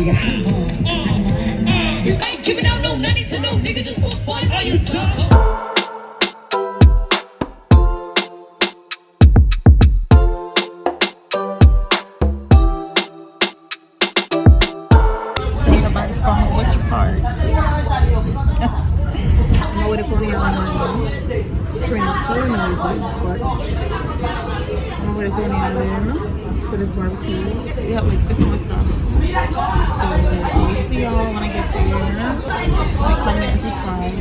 your hot bars. I ain't giving out no money to no nigga just for fun. Are you tough? From which part? No way to go here on Spring is color noises, but no way to go in to this barbecue. We have like 6 more stops. So we'll see y'all when I get there. Like, comment and subscribe.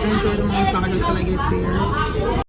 Enjoy the montage until I get there.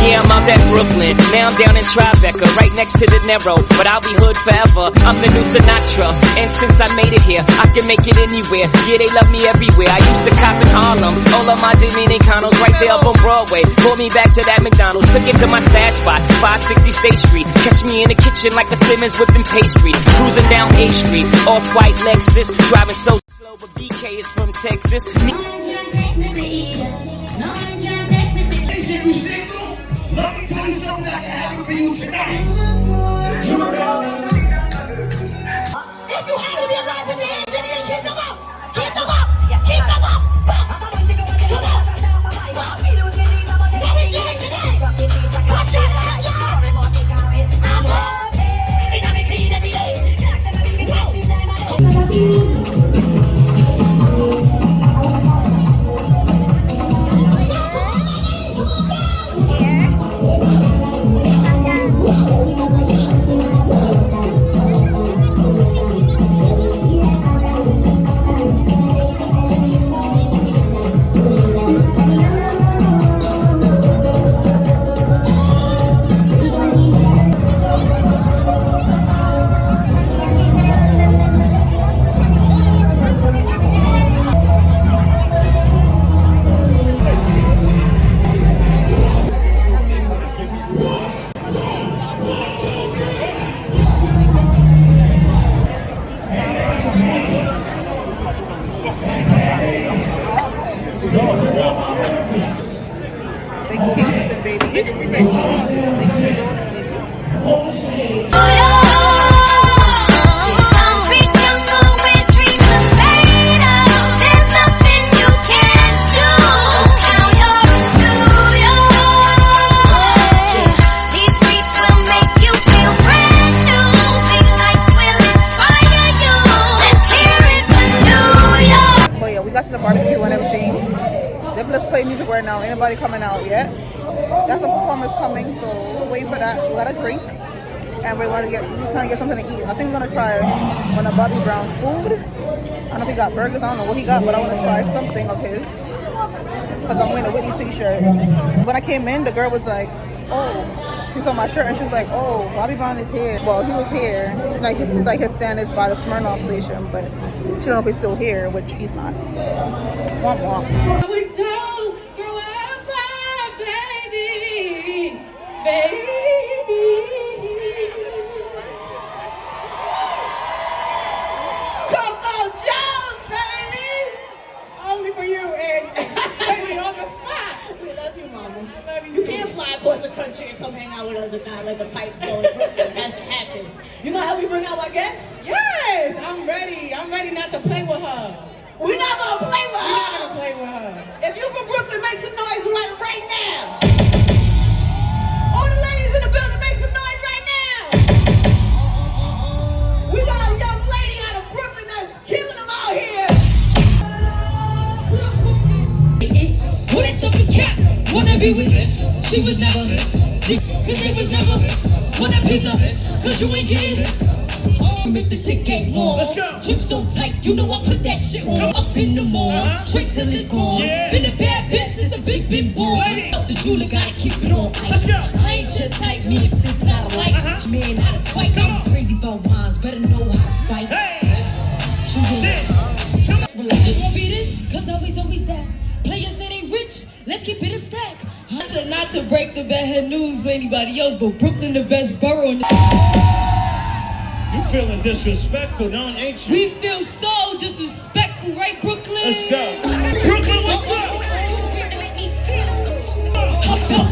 Yeah, I'm out at Brooklyn. Now I'm down in Tribeca, right next to De Niro. But I'll be hood forever. I'm the new Sinatra. And since I made it here, I can make it anywhere. Yeah, they love me everywhere. I used to cop in Harlem. All of my Dominicanos right there up on Broadway. Brought me back to that McDonald's. Took it to my stash spot, 560 State Street. Catch me in the kitchen like a Simmons whipping pastry. Cruising down A Street, off-white Lexus. Driving so slow, but BK is from Texas. You single? Let me tell you something that can happen for you tonight. If you have any life in your hands, keep them up. Keep them up. Keep them up. Come on. Let me do it today. Put your hands up. I'm happy. It got me clean every day. Now, ain't nobody coming out yet. That's a performance coming, so we're waiting for that. We got a drink, and we're trying to get something to eat. I think we're gonna try one of Bobby Brown's food. I don't know if he got burgers. I don't know what he got, but I want to try something of his because I'm wearing a Whitney t-shirt. When I came in, the girl was like, "Oh," she saw my shirt and she was like, "Oh, Bobby Brown is here." Well, he was here. Like his stand is by the Smirnoff station, but she don't know if he's still here, which he's not. Womp womp. Baby. Coco Jones, baby. Only for you, and baby on the spot. We love you, mama. I love you. You can't fly across the country and come hang out with us and not let the pipes go in Brooklyn. It has to happen. You gonna help me bring out my guests? Yes, I'm ready. I'm ready not to play with her. We're not gonna play with her. We're not gonna play with her. If you from Brooklyn, make some noise right now. All the ladies in the building, make some noise right now. We got a young lady out of Brooklyn that's killing them out here. Well, that stuff is cap. Wanna be with this? She was never this. Cause it was never this. Want a piece of this? Cause you ain't getting this. If the stick ain't warm, let's go. Chip so tight, you know I put that shit on. Up in the mall, straight till it's gone. Yeah. Been a bad bitch since a big been born. Up the jeweler, gotta keep it on ice. Let's go. I ain't your type, me and sis not alike. Man, out of spite, I'm crazy about wines, better know how to fight. Hey. Choosing this. Just won't be this, cause always that. Players say they rich, let's keep it a stack. Not to break the bad head news for anybody else, but Brooklyn the best borough in the... You feeling disrespectful, ain't you? We feel so disrespectful, right, Brooklyn? Let's go. Brooklyn, what's up?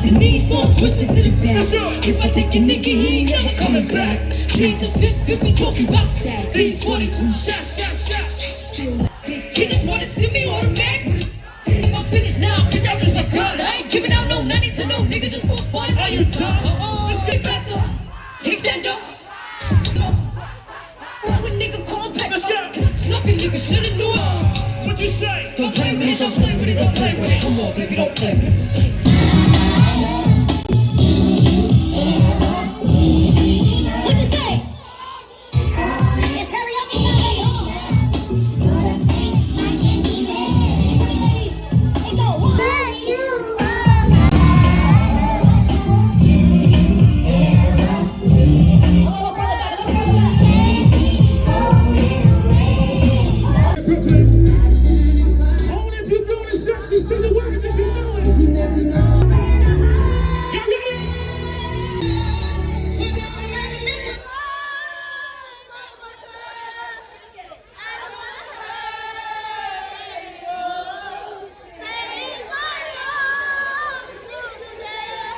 the knee, so I switched it to the back. If I take your nigga, he ain't never coming back. Plead the fifth, we talking about sack. These 42 shots. He just wanna see me on the back. If I'm finished now, then that's just my gun. I ain't giving out no money to no nigga just for fun. Are you dumb? Let's get faster. He stand up. Oh, a nigga call back. Let's go. Suck a nigga, shoulda knew it. What you say? Don't play with it, don't play with it, don't play with it. Come on, baby, don't play with it. What you say? It's karaoke time. Hey, go, one. Only if you're doing it sexy, say the words if you know it. You never know. You ready?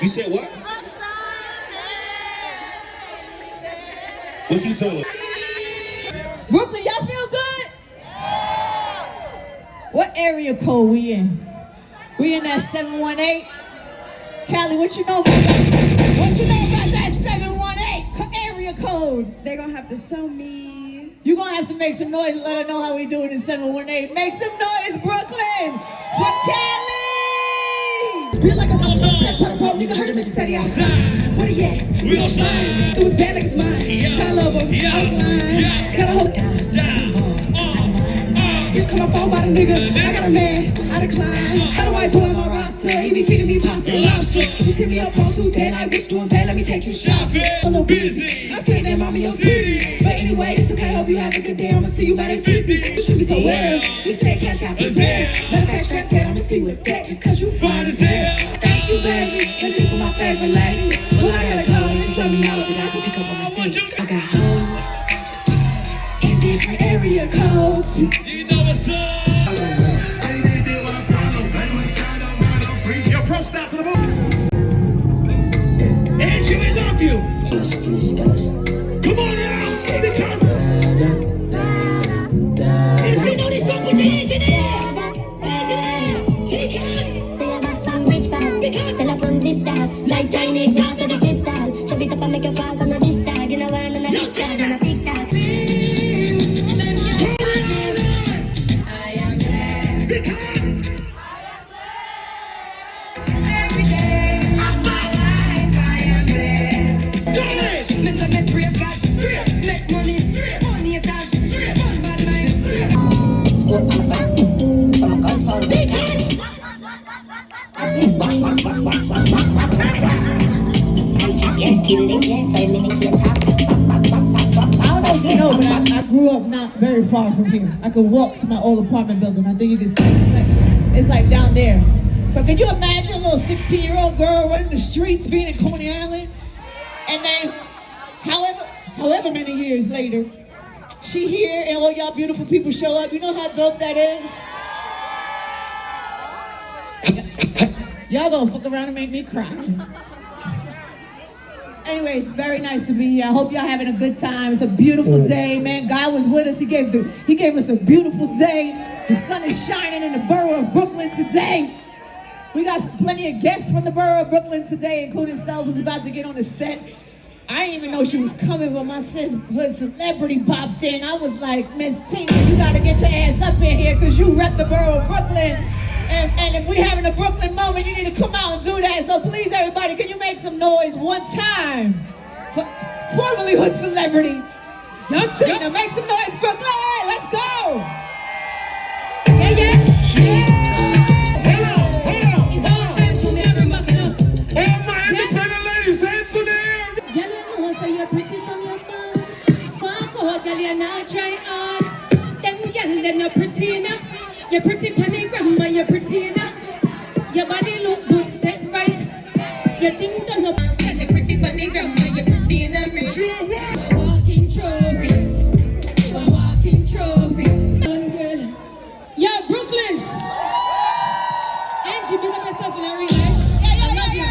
You said what? What you told her? Brooklyn, y'all feel good? What area code we in? We in that 718? Callie, what you know about that? What you know about that 718 area code? They're gonna have to show me. You gonna have to make some noise and let her know how we doing in 718. Make some noise, Brooklyn, for Callie! Feel like I'm on the press, put a pro, nigga heard him and just said he outside. Where he at? We gon' slide. It was bad like it's mine. I love him. I was lying. Gotta hold down. Bitch, come up on by the nigga. I got a man. I decline. Got a white boy on my roster. He be feeding me pasta and lobster. Just hit me up on Tuesday like, bitch, doing bad. Let me take you shopping. I'm no busy. I see that mama your city. But anyway, it's okay. Hope you have a good day. I'ma see you by that 50. You treat me so well. You said cash out is there. Matter of fact, scratch that. I'ma see what's that. Just cause you fine as hell. Thank you, baby. And you for my favorite lady. Well, I gotta call you. Just let me know that I can pick up on my stage. I got hoes. In different area codes. You know what's up. Yo, pro stop to the book. Angie, we love you. Come on now, because if you know this song, put your hands in the air. Hands in the air. Because Fill up on this dog, like Chinese sauce to the flip dog. Chop it up and make a fall from a this dog. You know one on a big dog and a big dog. Every day of my life, I am blessed. Me say me praise God, make money, money it does, one bad mind. From a console. Big head. Yeah, killing it, 5 minutes later. I don't know if you know, but I grew up not very far from here. I could walk to my old apartment building. I think you can see it. It's like down there. So can you imagine a little 16-year-old girl running the streets being in Coney Island? And then, however many years later, she here and all y'all beautiful people show up. You know how dope that is? Y'all gonna fuck around and make me cry. Anyway, it's very nice to be here. I hope y'all having a good time. It's a beautiful day, man. God was with us. He gave us a beautiful day. The sun is shining in the borough of Brooklyn today. We got plenty of guests from the borough of Brooklyn today, including Self, who's about to get on the set. I didn't even know she was coming, but my sis, her celebrity popped in. I was like, Miss Tina, you gotta get your ass up in here because you rep the borough of Brooklyn. And if we're having a Brooklyn moment, you need to come out and do that. So please, everybody, can you make some noise one time for formerly hood celebrity, Young Tina? Make some noise, Brooklyn. Let's go. Yeah, yeah, yeah. Hold on. It's all time to me, I'm rocking up. All my independent ladies, hands in the air. Girl, you know so you're pretty from your mind. Walk out, girl, you're not try hard. Them girl, they're not pretty enough. You're pretty penny grandma, you're pretty enough. Your body look good, set right. You think don't know master, you're pretty penny grandma, you're pretty enough. You're walking trophy. You're walking trophy. Done, girl. Yeah, Brooklyn. Angie, big up yourself in a real life. I love you.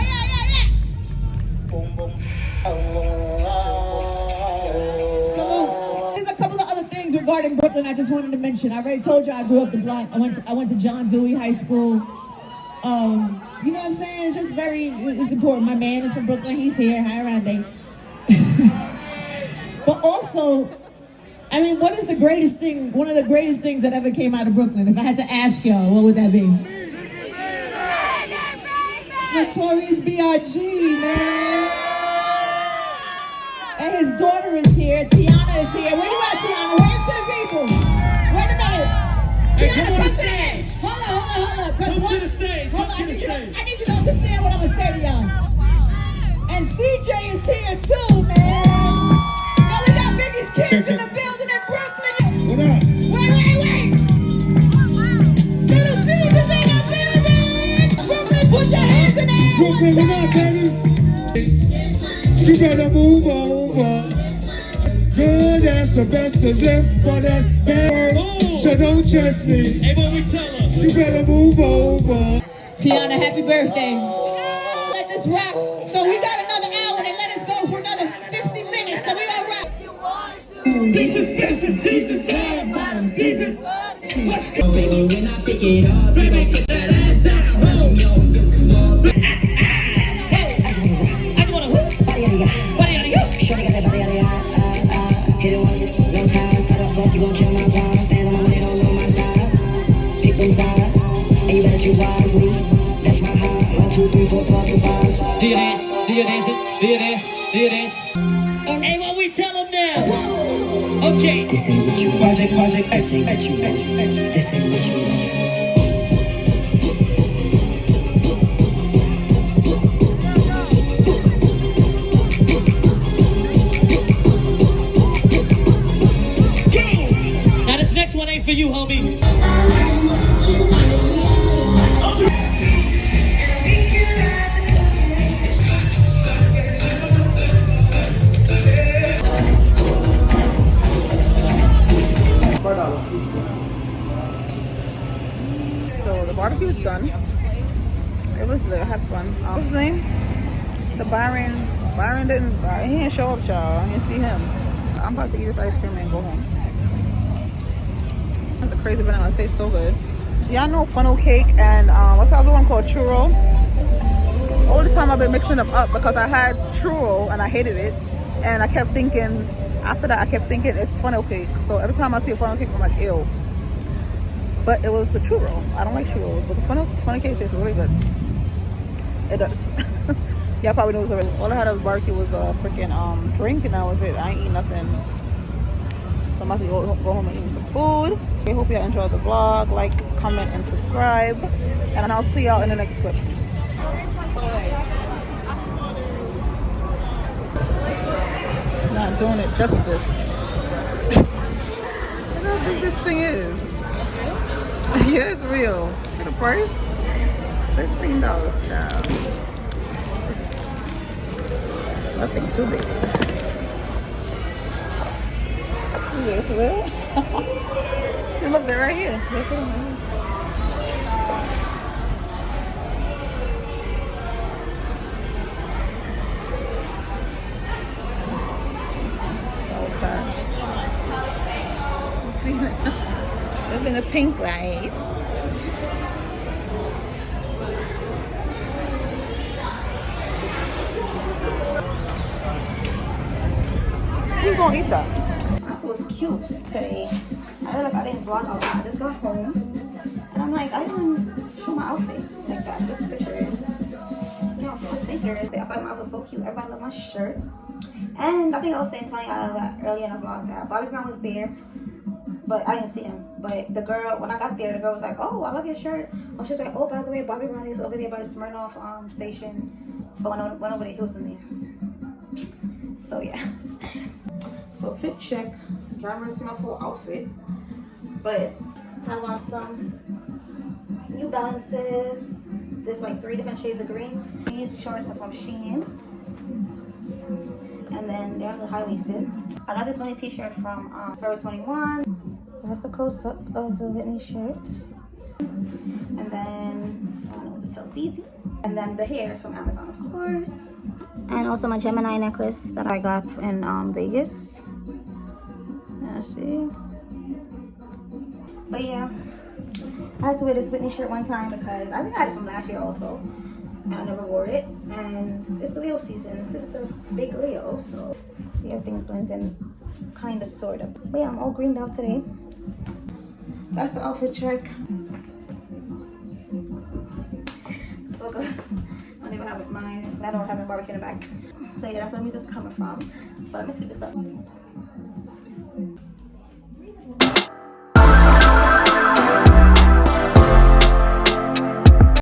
in Brooklyn, I just wanted to mention. I already told you I grew up the block. I went to John Dewey High School. You know what I'm saying? It's just it's important. My man is from Brooklyn. He's here. Hi, Randy. But also, I mean, what is the greatest thing? One of the greatest things that ever came out of Brooklyn. If I had to ask y'all, what would that be? It's Notorious B.I.G., man. And his daughter is here. Tiana is here. Where you at, Tiana? Wave to the people. Wait a minute. Tiana, come to the stage. Hold on. Come to the stage. Come to the stage. I need you to understand what I'm going to say to y'all. And CJ is here too, man. Yo, we got Biggie's kids in the building in Brooklyn. What up? Wait. Little Caesars in the building. Brooklyn, put your hands in the air. Brooklyn, what up, baby? You better move over. Good, that's the best of them, but that's bad. So don't trust me. Hey, what we tell her? You better move over. Tiana, happy birthday. Let this wrap. So we got another hour. They let us go for another 50 minutes. So we all wrap. Jesus, listen, Jesus, bad bottoms, Jesus. Let's go. Baby, when I pick it up, baby, put that ass down. Home, yo, I just wanna hoop. Body on you. Shorty got that body on you. Hit it once, no time. Set up, fuck, you gon' kill my vibe. Stand on my money, don't know my side. Pick them sides, and you better choose wisely. That's my high. 1, 2, 3, 4, 5, 5. Do your dance, do your dance, do your dance, do your dance. Hey, what we tell them now? Okay. This ain't what you want. Project, this ain't what you want. This ain't what you want. Next one ain't for you, homie. So the barbecue's done. It was lit. I had fun. What's his name? The Byron didn't. He didn't show up, y'all. I didn't see him. I'm about to eat this ice cream and go home. The crazy banana, it tastes so good. Y'all know funnel cake and what's the other one called churro? All the time I've been mixing them up because I had churro and I hated it, and I kept thinking after that it's funnel cake. So every time I see a funnel cake I'm like ew. But it was a churro. I don't like churros, but the funnel cake tastes really good. It does. Y'all probably know it already. All I had at the barbecue was a freaking drink, and that was it. I ain't eat nothing. So I'm about to go home and eat some food. I hope y'all enjoyed the vlog. Like, comment, and subscribe. And I'll see y'all in the next clip. Not doing it justice. Look how big this thing is. Yeah, it's real. See the price? $15, child. Nothing too big. Is this real? You look, they're right here. They're putting them right here. Live in the pink light. Who's gonna eat that? It was cute today. I realized I didn't vlog out. I just got home and I'm like, I didn't show my outfit like that. Just pictures. You know, for sneakers. I feel like my outfit was so cute. Everybody loved my shirt. And I think I was telling y'all that earlier in the vlog that Bobby Brown was there, but I didn't see him. But the girl, when I got there, the girl was like, "Oh, I love your shirt." And she was like, "Oh, by the way, Bobby Brown is over there by the Smirnoff station." But went over there, he wasn't there. So yeah. So fit check. Trying to see my full outfit, but I have on some New Balances. There's like 3 different shades of green. These shorts are from Shein. And then they're the high-waisted. I got this Whitney t-shirt from Forever 21. That's a close-up of the Whitney shirt. And then, I don't know what to tell Beezy. And then the hair is from Amazon, of course. And also my Gemini necklace that I got in Vegas. Let's see. But yeah, I had to wear this Whitney shirt one time because I think I had it from last year also. And I never wore it. And it's Leo season. This is a big Leo, so see, everything's blending kind of, sort of. But yeah, I'm all greened out today. That's the outfit check. So good. I don't even have mine. I don't have my barbecue in the back. So yeah, that's where the music's coming from. But let me speed this up.